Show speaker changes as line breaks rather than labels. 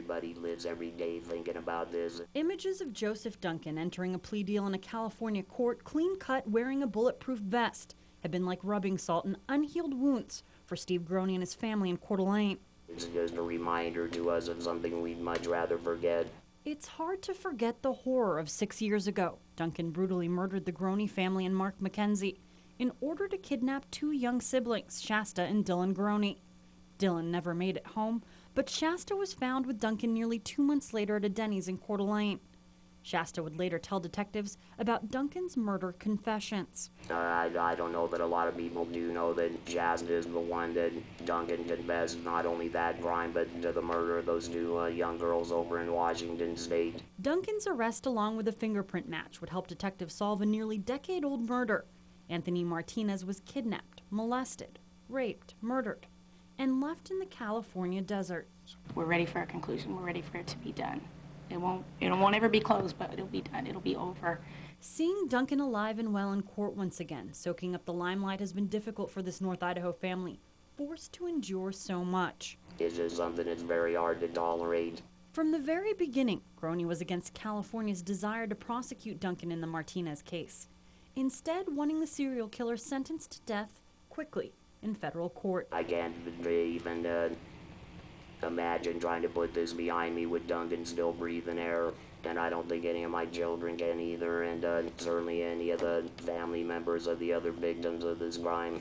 everybody lives every day thinking about this.
Images of Joseph Duncan entering a plea deal in a California court, clean-cut, wearing a bulletproof vest, have been like rubbing salt in unhealed wounds for Steve Groene and his family in Coeur d'Alene.
It's just a reminder to us of something we'd much rather forget.
It's hard to forget the horror of 6 years ago. Duncan brutally murdered the Groene family and Mark McKenzie in order to kidnap two young siblings, Shasta and Dylan Groene. Dylan never made it home, but Shasta was found with Duncan nearly 2 months later at a Denny's in Coeur d'Alene. Shasta would later tell detectives about Duncan's murder confessions.
I don't know that a lot of people do know that Shasta is the one that Duncan confessed not only that crime, but to the murder of those two young girls over in Washington State.
Duncan's arrest, along with a fingerprint match, would help detectives solve a nearly decade-old murder. Anthony Martinez was kidnapped, molested, raped, murdered, and left in the California desert.
We're ready for a conclusion. We're ready for it to be done. It won't ever be closed, but it'll be done. It'll be over.
Seeing Duncan alive and well in court once again, soaking up the limelight, has been difficult for this North Idaho family, forced to endure so much.
It's just something that's very hard to tolerate.
From the very beginning, Groene was against California's desire to prosecute Duncan in the Martinez case, instead wanting the serial killer sentenced to death quickly in federal court.
I can't even imagine trying to put this behind me with Duncan still breathing air, and I don't think any of my children can either, and certainly any of the family members of the other victims of this crime.